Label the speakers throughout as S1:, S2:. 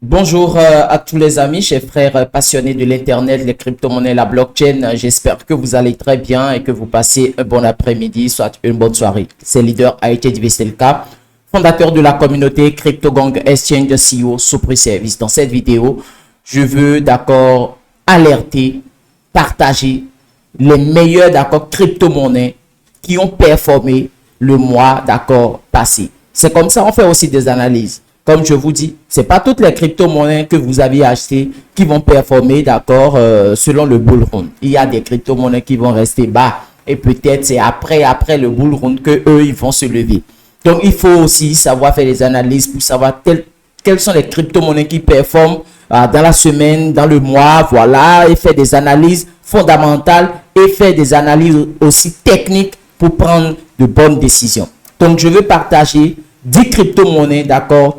S1: Bonjour à tous les amis, chers frères passionnés de l'Internet, les crypto-monnaies, la blockchain. J'espère que vous allez très bien et que vous passez un bon après-midi, soit une bonne soirée. C'est leader Haïti DVCLK, fondateur de la communauté CryptoGang Exchange CEO Supri Service. Dans cette vidéo, je veux alerter, partager les meilleurs crypto-monnaies qui ont performé le mois passé. C'est comme ça, on fait aussi des analyses. Comme je vous dis, c'est pas toutes les crypto-monnaies que vous avez achetées qui vont performer, selon le bull run. Il y a des crypto-monnaies qui vont rester bas et peut-être c'est après le bull run que eux ils vont se lever. Donc il faut aussi savoir faire des analyses pour savoir quelles sont les crypto-monnaies qui performent dans la semaine, dans le mois, voilà, et faire des analyses fondamentales et faire des analyses aussi techniques pour prendre de bonnes décisions. Donc je veux partager 10 crypto-monnaies,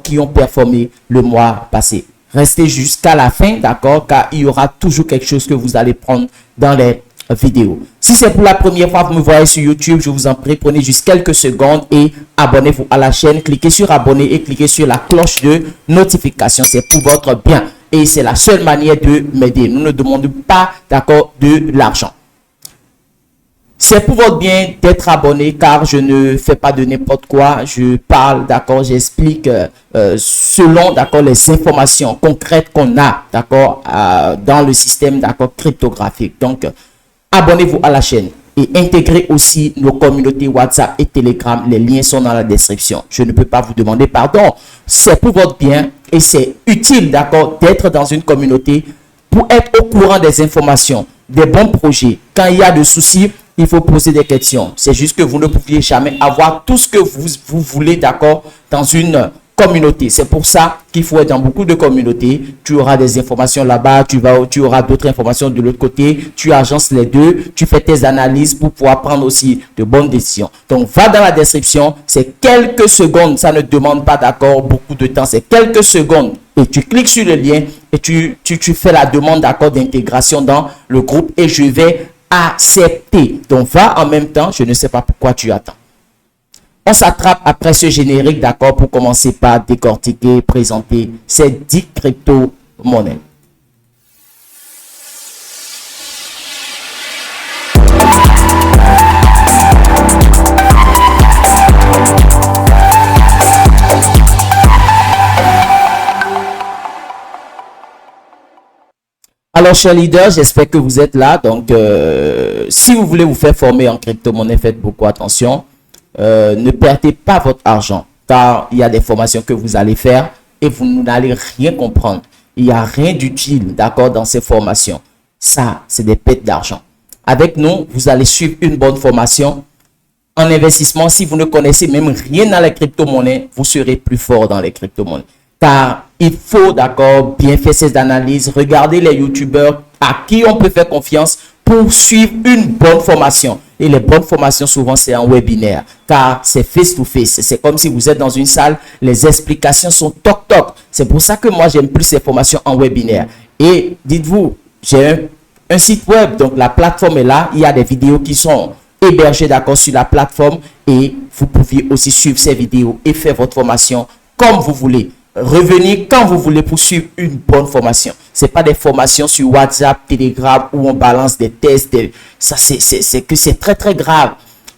S1: qui ont performé le mois passé. Restez jusqu'à la fin, car il y aura toujours quelque chose que vous allez prendre dans les vidéos. Si c'est pour la première fois que vous me voyez sur YouTube, je vous en prie, prenez juste quelques secondes et abonnez-vous à la chaîne. Cliquez sur abonner et cliquez sur la cloche de notification. C'est pour votre bien et c'est la seule manière de m'aider. Nous ne demandons pas, de l'argent. C'est pour votre bien d'être abonné car je ne fais pas de n'importe quoi. Je parle, j'explique selon, les informations concrètes qu'on a, dans le système, cryptographique. Donc, abonnez-vous à la chaîne et intégrez aussi nos communautés WhatsApp et Telegram. Les liens sont dans la description. Je ne peux pas vous demander pardon. C'est pour votre bien et c'est utile, d'être dans une communauté pour être au courant des informations, des bons projets. Quand il y a des soucis, il faut poser des questions. C'est juste que vous ne pouviez jamais avoir tout ce que vous voulez, dans une communauté. C'est pour ça qu'il faut être dans beaucoup de communautés. Tu auras des informations là-bas, tu auras d'autres informations de l'autre côté. Tu agences les deux, tu fais tes analyses pour pouvoir prendre aussi de bonnes décisions. Donc, va dans la description. C'est quelques secondes. Ça ne demande pas, beaucoup de temps. C'est quelques secondes. Et tu cliques sur le lien et tu fais la demande, d'intégration dans le groupe et je vais accepter. Donc, va en même temps. Je ne sais pas pourquoi tu attends. On s'attrape après ce générique, pour commencer par décortiquer, présenter ces 10 crypto-monnaies. Alors, chers leaders, j'espère que vous êtes là. Donc, si vous voulez vous faire former en crypto-monnaie, faites beaucoup attention. Ne perdez pas votre argent, car il y a des formations que vous allez faire et vous n'allez rien comprendre. Il n'y a rien d'utile, dans ces formations. Ça, c'est des pertes d'argent. Avec nous, vous allez suivre une bonne formation en investissement. Si vous ne connaissez même rien dans les crypto-monnaies, vous serez plus fort dans les crypto-monnaies. Car il faut, bien faire ces analyses. Regardez les youtubeurs à qui on peut faire confiance pour suivre une bonne formation. Et les bonnes formations, souvent, c'est en webinaire. Car c'est face-to-face. C'est comme si vous êtes dans une salle. Les explications sont toc-toc. C'est pour ça que moi, j'aime plus ces formations en webinaire. Et dites-vous, j'ai un site web. Donc, la plateforme est là. Il y a des vidéos qui sont hébergées, sur la plateforme. Et vous pouvez aussi suivre ces vidéos et faire votre formation comme vous voulez. Revenez quand vous voulez pour suivre une bonne formation. C'est pas des formations sur WhatsApp, Telegram où on balance des tests. Ça, c'est très très grave.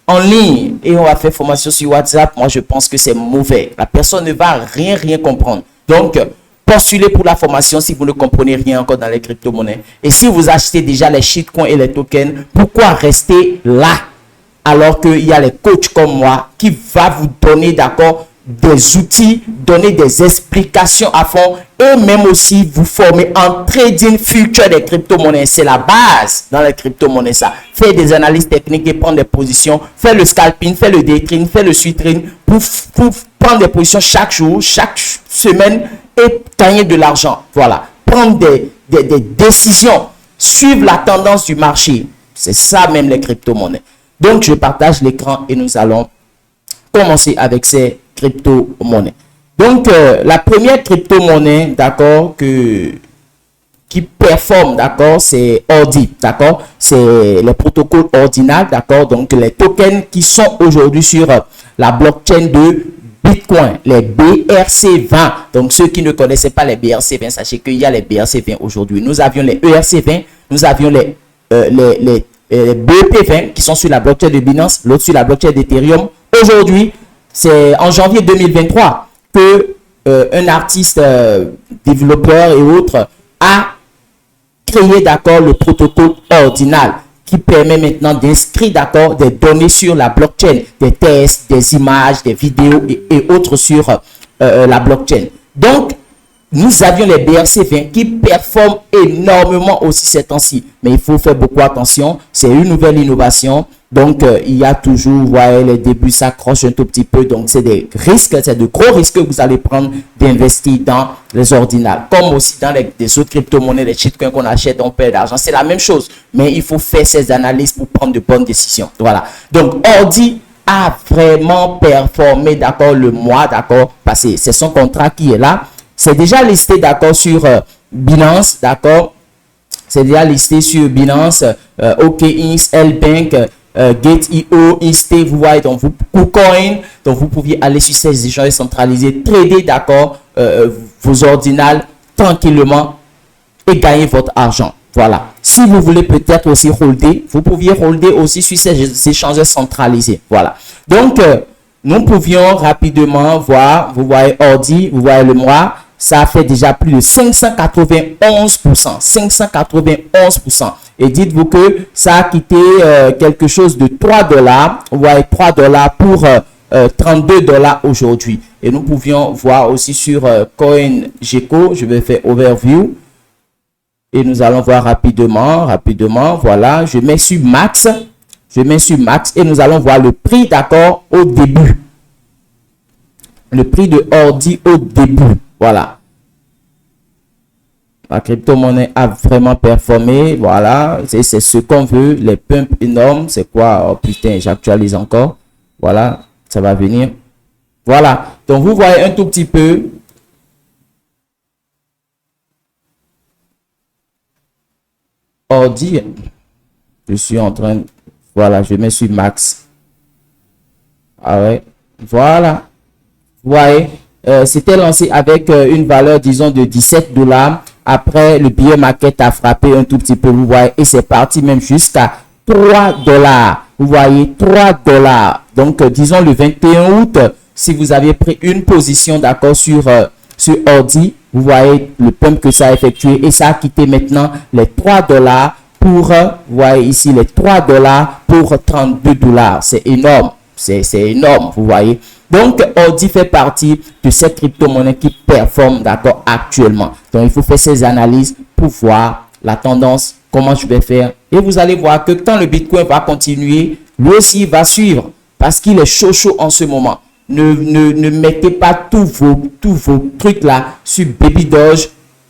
S1: En ligne et on va faire formation sur WhatsApp. Moi, je pense que c'est mauvais. La personne ne va rien comprendre. Donc, postulez pour la formation si vous ne comprenez rien encore dans les crypto-monnaies. Et si vous achetez déjà les shitcoins et les tokens, pourquoi rester là alors qu'il y a les coachs comme moi qui va vous donner, des outils, donner des explications à fond et même aussi vous former en trading future des crypto-monnaies. C'est la base dans les crypto-monnaies, ça. Faire des analyses techniques et prendre des positions, faire le scalping, faire le day trading, faire le swing trading pour prendre des positions chaque jour, chaque semaine et gagner de l'argent. Voilà. Prendre des décisions, suivre la tendance du marché. C'est ça même les crypto-monnaies. Donc, je partage l'écran et nous allons commencer avec ces crypto-monnaie. Donc, la première crypto-monnaie, qui performe, c'est Ordi, c'est le protocole ordinal, donc les tokens qui sont aujourd'hui sur la blockchain de Bitcoin, les BRC20. Donc, ceux qui ne connaissaient pas les BRC20, sachez qu'il y a les BRC20 aujourd'hui. Nous avions les ERC20, nous avions les BEP20 qui sont sur la blockchain de Binance, l'autre sur la blockchain d'Ethereum. Aujourd'hui, c'est en janvier 2023 que un artiste, développeur et autres a créé, d'accord, le protocole ordinal qui permet maintenant d'inscrire, d'accord, des données sur la blockchain, des tests, des images, des vidéos et autres sur la blockchain. Donc, nous avions les BRC20 qui performent énormément aussi ces temps-ci. Mais il faut faire beaucoup attention. C'est une nouvelle innovation. Donc, il y a toujours, vous voyez, les débuts s'accrochent un tout petit peu. Donc, c'est des risques, c'est de gros risques que vous allez prendre d'investir dans les ordinales. Comme aussi dans les autres crypto-monnaies, les shitcoins qu'on achète, on perd d'argent. C'est la même chose. Mais il faut faire ces analyses pour prendre de bonnes décisions. Voilà. Donc, Ordi a vraiment performé, d'accord, le mois, d'accord, passé. C'est son contrat qui est là. C'est déjà listé, d'accord, sur Binance, d'accord. C'est déjà listé sur Binance, OKX, Lbank, Gate.io, Insta, vous voyez, donc vous, KuCoin, donc vous pouviez aller sur ces échanges centralisés, trader, d'accord, vos ordinales tranquillement et gagner votre argent. Voilà. Si vous voulez peut-être aussi holder, vous pouviez holder aussi sur ces échanges centralisés. Voilà. Donc, nous pouvions rapidement voir, vous voyez Ordi, vous voyez le mois, ça fait déjà plus de 591%. 591%. Et dites-vous que ça a quitté quelque chose de 3 $. Vous voyez 3 $ pour 32 $ aujourd'hui. Et nous pouvions voir aussi sur CoinGecko, je vais faire overview. Et nous allons voir rapidement, voilà, je mets sur max et nous allons voir le prix, d'accord, au début. Le prix de Ordi au début, voilà. La crypto-monnaie a vraiment performé, voilà, c'est ce qu'on veut, les pumps énormes, c'est quoi? Oh putain, j'actualise encore, voilà, ça va venir. Voilà, donc vous voyez un tout petit peu. Ordi, je suis en train, voilà, je mets sur max. Ah ouais, voilà. Vous voyez, c'était lancé avec une valeur, disons, de 17 $. Après, le billet market a frappé un tout petit peu, vous voyez, et c'est parti même jusqu'à 3 $. Vous voyez, 3 $. Donc, disons, le 21 août, si vous avez pris une position, d'accord, sur Ordi, vous voyez le pump que ça a effectué et ça a quitté maintenant les 3 $ pour, vous voyez ici, les 3 $ pour 32 $. C'est énorme. C'est énorme, vous voyez. Donc, Ordi fait partie de cette crypto-monnaie qui performe, d'accord, actuellement. Donc, il faut faire ces analyses pour voir la tendance, comment je vais faire. Et vous allez voir que quand le Bitcoin va continuer, lui aussi va suivre parce qu'il est chaud en ce moment. Ne mettez pas tous vos trucs là sur Baby Doge,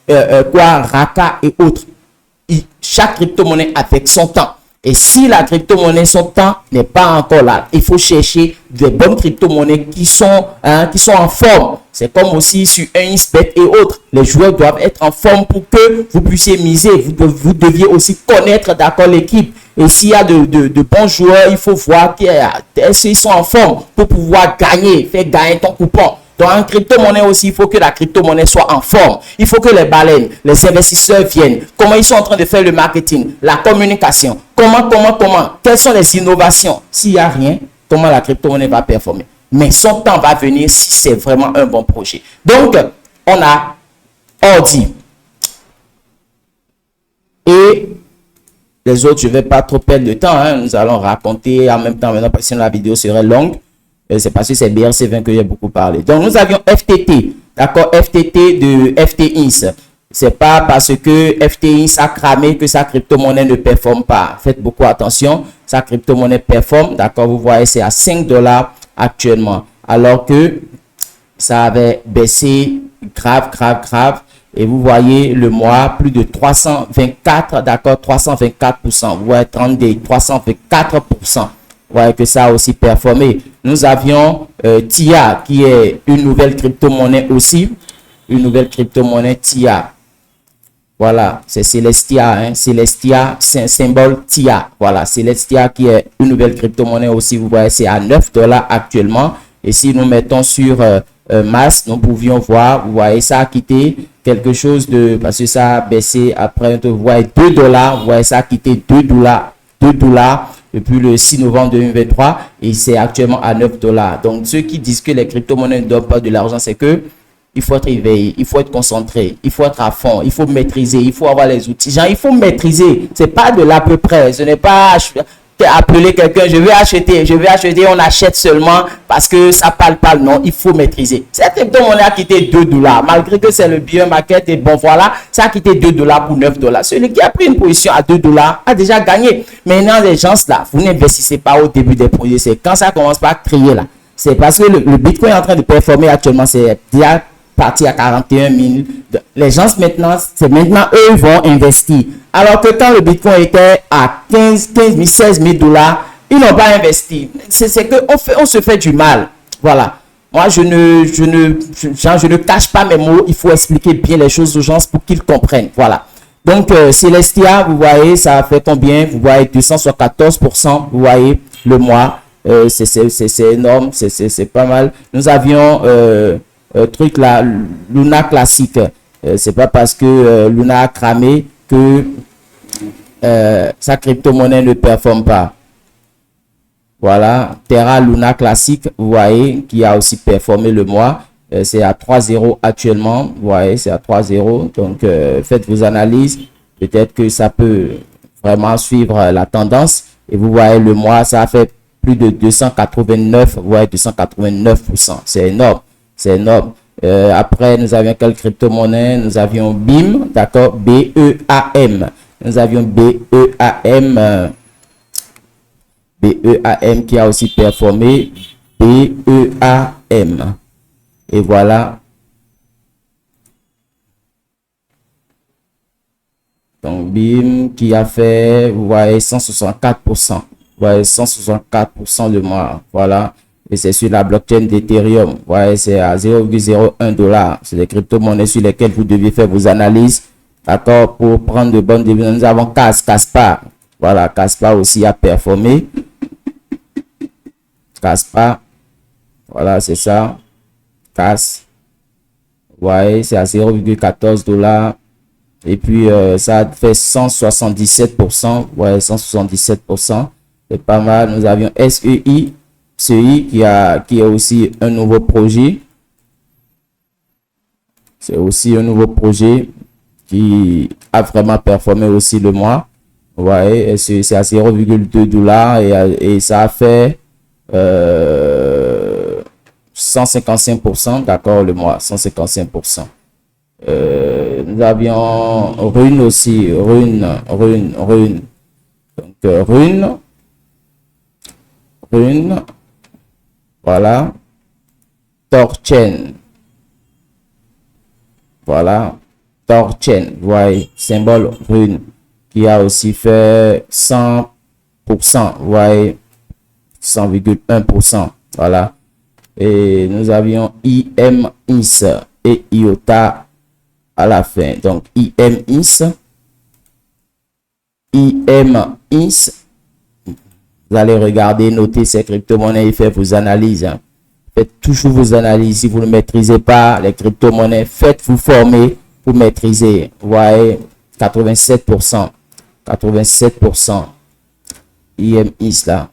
S1: Raka et autres. Chaque crypto-monnaie avec son temps. Et si la crypto-monnaie, son temps n'est pas encore là, il faut chercher des bonnes crypto-monnaies qui sont en forme. C'est comme aussi sur InsBet et autres. Les joueurs doivent être en forme pour que vous puissiez miser. Vous deviez aussi connaître, d'accord, l'équipe. Et s'il y a de bons joueurs, il faut voir s'ils sont en forme pour pouvoir gagner, faire gagner ton coupon. Donc, en crypto-monnaie aussi, il faut que la crypto-monnaie soit en forme. Il faut que les baleines, les investisseurs viennent. Comment ils sont en train de faire le marketing, la communication. Comment. Quelles sont les innovations? S'il n'y a rien, comment la crypto-monnaie va performer? Mais son temps va venir si c'est vraiment un bon projet. Donc, on a Ordi. Et les autres, je ne vais pas trop perdre de temps. Hein. Nous allons raconter en même temps maintenant parce que sinon la vidéo serait longue. C'est parce que c'est BRC20 que j'ai beaucoup parlé. Donc, nous avions FTT. D'accord, FTT de FTX. C'est pas parce que FTX a cramé que sa crypto-monnaie ne performe pas. Faites beaucoup attention. Sa crypto-monnaie performe. D'accord, vous voyez, c'est à 5 $ actuellement. Alors que ça avait baissé grave. Et vous voyez le mois, plus de 324, d'accord, 324%. Vous voyez, 324%. Vous voyez que ça a aussi performé. Nous avions TIA, qui est une nouvelle crypto-monnaie aussi. Une nouvelle crypto-monnaie TIA. Voilà, c'est Celestia. Hein. Celestia, c'est un symbole TIA. Voilà, Celestia qui est une nouvelle crypto-monnaie aussi. Vous voyez, c'est à 9 $ actuellement. Et si nous mettons sur masse, nous pouvions voir, vous voyez, ça a quitté quelque chose de, parce que ça a baissé après, vous voyez, 2 dollars, vous voyez, ça a quitté 2 dollars depuis le 6 novembre 2023 et c'est actuellement à 9 dollars. Donc, ceux qui disent que les crypto-monnaies ne donnent pas de l'argent, c'est que il faut être éveillé, il faut être concentré, il faut être à fond, il faut maîtriser, il faut avoir les outils. Genre, il faut maîtriser. C'est pas de l'à peu près. Ce n'est pas appeler quelqu'un, je vais acheter, on achète seulement parce que ça parle. Non, il faut maîtriser. Cette crypto-monnaie a quitté 2 dollars. Malgré que c'est le bear market et bon, voilà, ça a quitté 2 dollars pour 9 dollars. Celui qui a pris une position à 2 dollars a déjà gagné. Maintenant, les gens là, vous n'investissez pas au début des projets. C'est quand ça commence par crier là. C'est parce que le Bitcoin est en train de performer actuellement. C'est déjà parti à 41 000. Les gens maintenant, c'est maintenant eux vont investir. Alors que quand le Bitcoin était à 15 000, 16 000 dollars, ils n'ont pas investi. C'est que on se fait du mal. Voilà. Moi, je ne cache pas mes mots. Il faut expliquer bien les choses aux gens pour qu'ils comprennent. Voilà. Donc, Celestia, vous voyez, ça fait combien? Vous voyez, 214%. Vous voyez, le mois. C'est énorme. C'est pas mal. Nous avions truc là, Luna classique. C'est pas parce que Luna a cramé que sa crypto-monnaie ne performe pas. Voilà, Terra Luna classique, vous voyez, qui a aussi performé le mois. C'est à 3,0 actuellement. Vous voyez, c'est à 3,0. Donc, faites vos analyses. Peut-être que ça peut vraiment suivre la tendance. Et vous voyez, le mois, ça a fait plus de 289. Vous voyez, 289%. C'est énorme. C'est énorme. Après, nous avions quelle crypto-monnaie? Nous avions BIM, d'accord, BEAM. Nous avions BEAM. BEAM qui a aussi performé. BEAM. Et voilà. Donc, BIM qui a fait, vous voyez, 164%. Vous voyez, 164% le mois. Voilà. Et c'est sur la blockchain d'Ethereum. Vous voyez, c'est à 0,01 $. C'est des crypto-monnaies sur lesquelles vous devez faire vos analyses. D'accord, pour prendre de bonnes décisions. Nous avons Caspar. Voilà, Caspar aussi a performé. Caspar. Voilà, c'est ça. Cas. Vous voyez, c'est à 0,14 $. Et puis, ça fait 177%. Ouais, 177%. C'est pas mal. Nous avions SEI qui est aussi un nouveau projet. C'est aussi un nouveau projet qui a vraiment performé aussi le mois. Vous voyez, c'est à 0,2 $ et ça a fait 155%, d'accord, le mois, 155%. Nous avions Rune aussi, Rune. Donc, Rune. Voilà. Torchain. Voilà. Torchain. Vous voyez, symbole Rune. Qui a aussi fait 100%. Vous voyez, 100,1%. Voilà. Et nous avions IMIS et IOTA à la fin. Donc, IMIS. Vous allez regarder, noter ces crypto-monnaies et faire vos analyses. Hein. Faites toujours vos analyses. Si vous ne maîtrisez pas les crypto-monnaies, faites-vous former pour maîtriser. Vous voyez, 87%. 87%. IMIS là.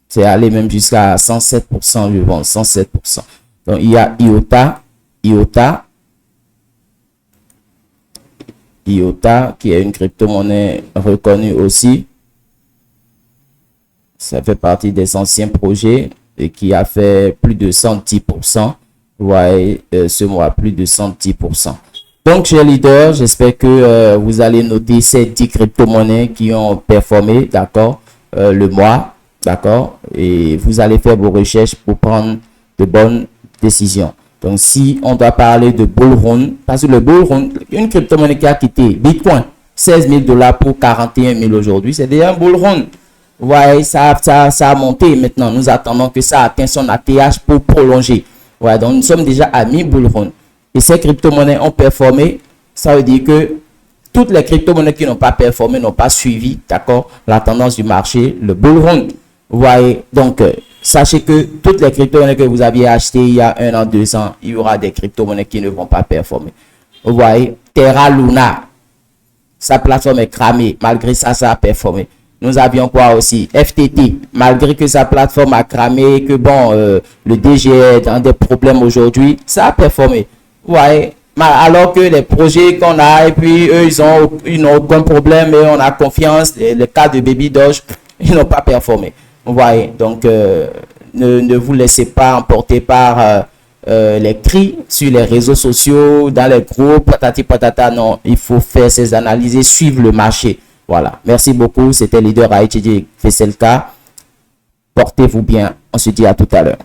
S1: C'est allé même jusqu'à 107%. Je pense, 107%. Donc, il y a IOTA qui est une crypto-monnaie reconnue aussi. Ça fait partie des anciens projets et qui a fait plus de 110%. Vous voyez, ce mois, plus de 110%. Donc, chers leaders, j'espère que vous allez noter ces 10 crypto-monnaies qui ont performé, d'accord, le mois, d'accord, et vous allez faire vos recherches pour prendre de bonnes décisions. Donc, si on doit parler de bull run, parce que le bull run, une crypto-monnaie qui a quitté Bitcoin, 16 000 $ pour 41 000 aujourd'hui, c'est déjà un bull run. Vous voyez, ça a monté maintenant. Nous attendons que ça atteigne son ATH pour prolonger. Ouais, donc nous sommes déjà à mi-bull run. Et ces crypto-monnaies ont performé. Ça veut dire que toutes les crypto-monnaies qui n'ont pas performé n'ont pas suivi, d'accord, la tendance du marché, le bull run. Vous voyez, donc, sachez que toutes les crypto-monnaies que vous aviez achetées il y a 1 an, 2 ans, il y aura des crypto-monnaies qui ne vont pas performer. Vous voyez, Terra Luna, sa plateforme est cramée. Malgré ça, ça a performé. Nous avions quoi aussi? FTT, malgré que sa plateforme a cramé, que bon, le DG est dans des problèmes aujourd'hui, ça a performé. Vous voyez, alors que les projets qu'on a, et puis eux, ils n'ont aucun problème et on a confiance. Le cas de Baby Doge, ils n'ont pas performé. Vous voyez, donc ne vous laissez pas emporter par les cris sur les réseaux sociaux, dans les groupes, patati patata. Non, il faut faire ces analyses et suivre le marché. Voilà, merci beaucoup. C'était Leader Haïti Veselka. Portez-vous bien. On se dit à tout à l'heure.